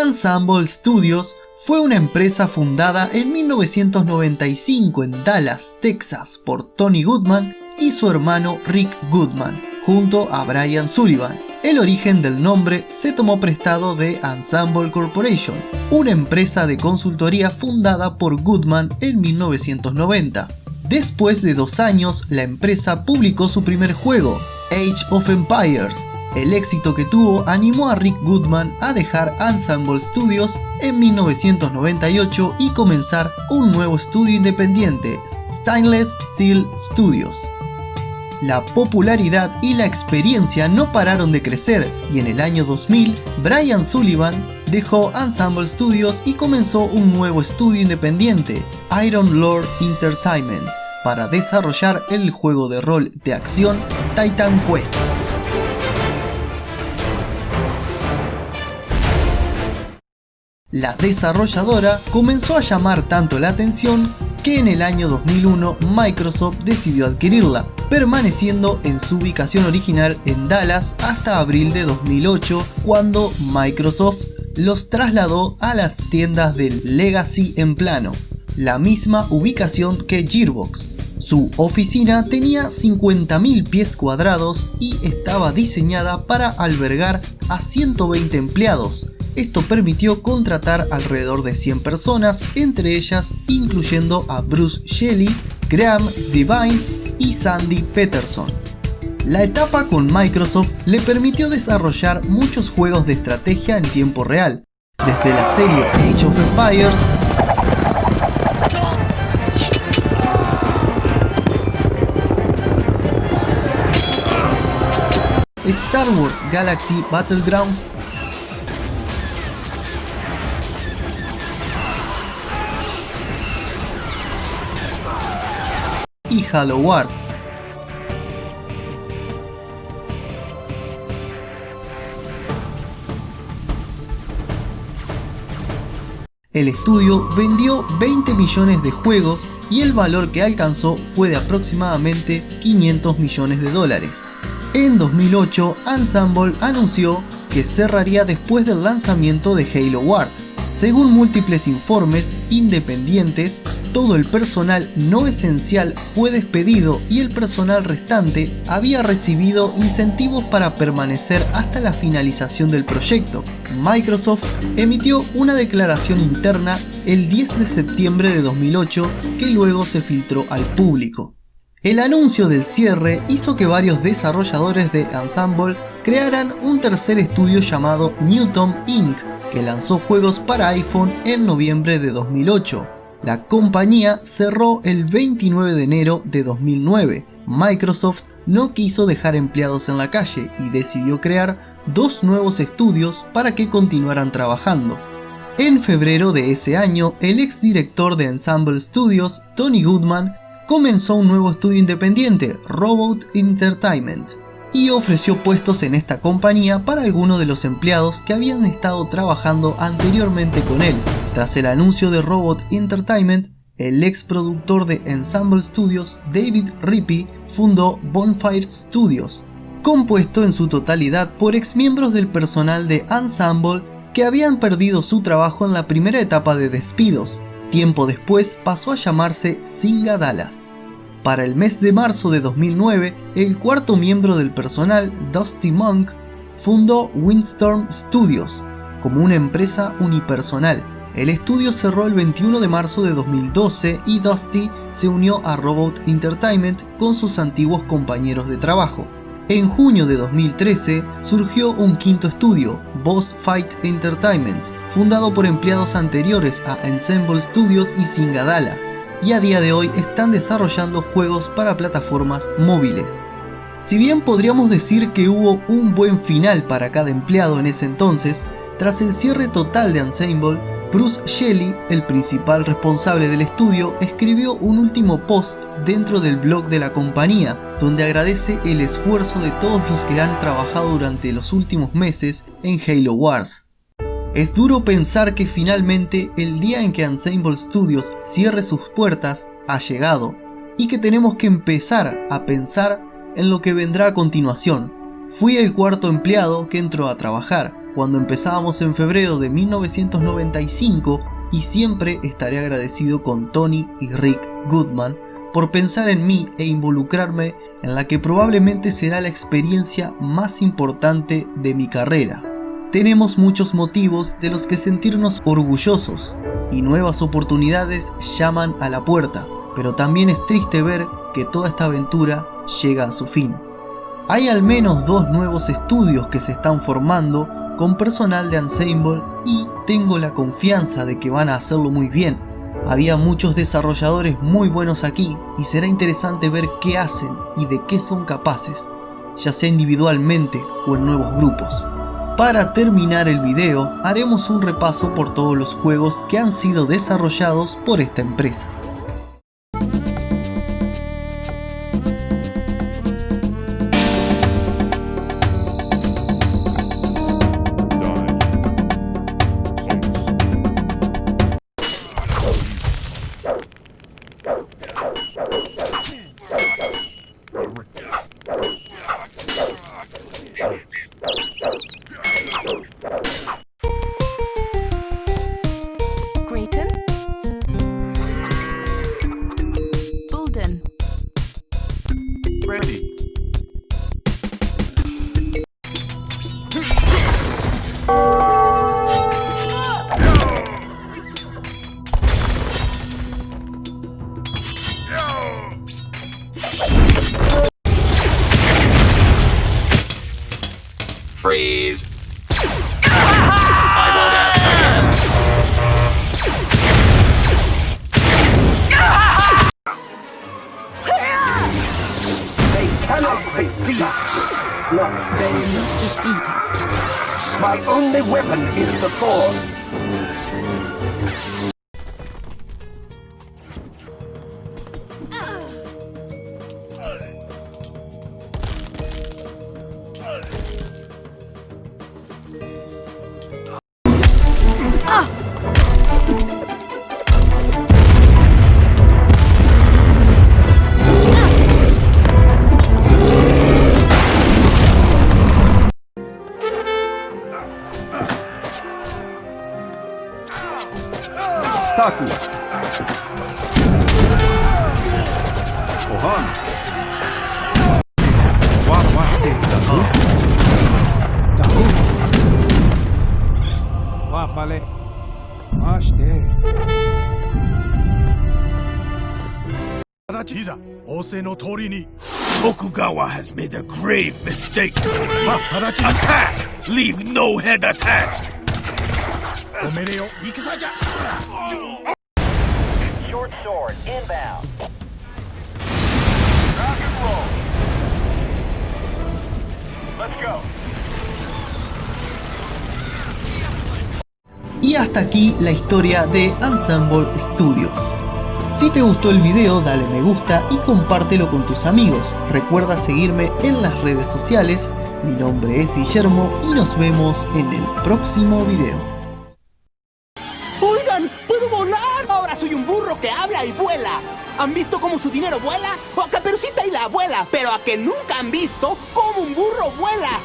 Ensemble Studios fue una empresa fundada en 1995 en Dallas, Texas, por Tony Goodman y su hermano Rick Goodman, junto a Brian Sullivan. El origen del nombre se tomó prestado de Ensemble Corporation, una empresa de consultoría fundada por Goodman en 1990. Después de 2 años, la empresa publicó su primer juego, Age of Empires. El éxito que tuvo animó a Rick Goodman a dejar Ensemble Studios en 1998 y comenzar un nuevo estudio independiente, Stainless Steel Studios. La popularidad y la experiencia no pararon de crecer y en el año 2000 Brian Sullivan dejó Ensemble Studios y comenzó un nuevo estudio independiente, Iron Lord Entertainment, para desarrollar el juego de rol de acción Titan Quest. La desarrolladora comenzó a llamar tanto la atención que en el año 2001 Microsoft decidió adquirirla, permaneciendo en su ubicación original en Dallas hasta abril de 2008, cuando Microsoft los trasladó a las tiendas del Legacy en Plano, la misma ubicación que Gearbox. Su oficina tenía 50.000 pies cuadrados y estaba diseñada para albergar a 120 empleados. Esto permitió contratar alrededor de 100 personas, entre ellas incluyendo a Bruce Shelley, Graham Devine y Sandy Peterson. La etapa con Microsoft le permitió desarrollar muchos juegos de estrategia en tiempo real, desde la serie Age of Empires, Star Wars Galaxy Battlegrounds y Halo Wars. El estudio vendió 20 millones de juegos y el valor que alcanzó fue de aproximadamente 500 millones de dólares. En 2008, Ensemble anunció que cerraría después del lanzamiento de Halo Wars. Según múltiples informes independientes, todo el personal no esencial fue despedido y el personal restante había recibido incentivos para permanecer hasta la finalización del proyecto. Microsoft emitió una declaración interna el 10 de septiembre de 2008 que luego se filtró al público. El anuncio del cierre hizo que varios desarrolladores de Ensemble crearan un tercer estudio llamado Newton Inc., que lanzó juegos para iPhone en noviembre de 2008. La compañía cerró el 29 de enero de 2009. Microsoft no quiso dejar empleados en la calle y decidió crear 2 nuevos estudios para que continuaran trabajando. En febrero de ese año, el exdirector de Ensemble Studios, Tony Goodman, comenzó un nuevo estudio independiente, Robot Entertainment, y ofreció puestos en esta compañía para algunos de los empleados que habían estado trabajando anteriormente con él. Tras el anuncio de Robot Entertainment, el ex productor de Ensemble Studios, David Rippey, fundó Bonfire Studios, compuesto en su totalidad por exmiembros del personal de Ensemble que habían perdido su trabajo en la primera etapa de despidos. Tiempo después pasó a llamarse Zynga Dallas. Para el mes de marzo de 2009, el cuarto miembro del personal, Dusty Monk, fundó Windstorm Studios como una empresa unipersonal. El estudio cerró el 21 de marzo de 2012 y Dusty se unió a Robot Entertainment con sus antiguos compañeros de trabajo. En junio de 2013 surgió un quinto estudio, Boss Fight Entertainment, fundado por empleados anteriores a Ensemble Studios y Zynga Dallas, y a día de hoy están desarrollando juegos para plataformas móviles. Si bien podríamos decir que hubo un buen final para cada empleado en ese entonces, tras el cierre total de Ensemble, Bruce Shelley, el principal responsable del estudio, escribió un último post dentro del blog de la compañía, donde agradece el esfuerzo de todos los que han trabajado durante los últimos meses en Halo Wars. Es duro pensar que finalmente el día en que Ensemble Studios cierre sus puertas ha llegado, y que tenemos que empezar a pensar en lo que vendrá a continuación. Fui el cuarto empleado que entró a trabajar. cuando empezábamos en febrero de 1995 y siempre estaré agradecido con Tony y Rick Goodman por pensar en mí e involucrarme en la que probablemente será la experiencia más importante de mi carrera. Tenemos muchos motivos de los que sentirnos orgullosos y nuevas oportunidades llaman a la puerta, pero también es triste ver que toda esta aventura llega a su fin. Hay al menos 2 nuevos estudios que se están formando con personal de Ensemble y tengo la confianza de que van a hacerlo muy bien. Había muchos desarrolladores muy buenos aquí y será interesante ver qué hacen y de qué son capaces, ya sea individualmente o en nuevos grupos. Para terminar el video, haremos un repaso por todos los juegos que han sido desarrollados por esta empresa. Grayton, Bulden, Ready. Freeze. I won't ask again. They cannot succeed. Not they. defeat us. My only weapon is the Force. Taku. Ohan. Wapate Taku. Taku. Wapale. Ashte. Tokugawa has made a grave mistake. Attack! Leave no head attached! Short sword inbound. Rock and roll. Let's go. Y hasta aquí la historia de Ensemble Studios. Si te gustó el video, dale me gusta y compártelo con tus amigos. Recuerda seguirme en las redes sociales. Mi nombre es Guillermo y nos vemos en el próximo video. ¡Oigan! ¡Puedo volar! Ahora soy un burro que habla y vuela. ¿Han visto cómo su dinero vuela? O a Caperucita y la abuela. Pero a que nunca han visto cómo un burro vuela.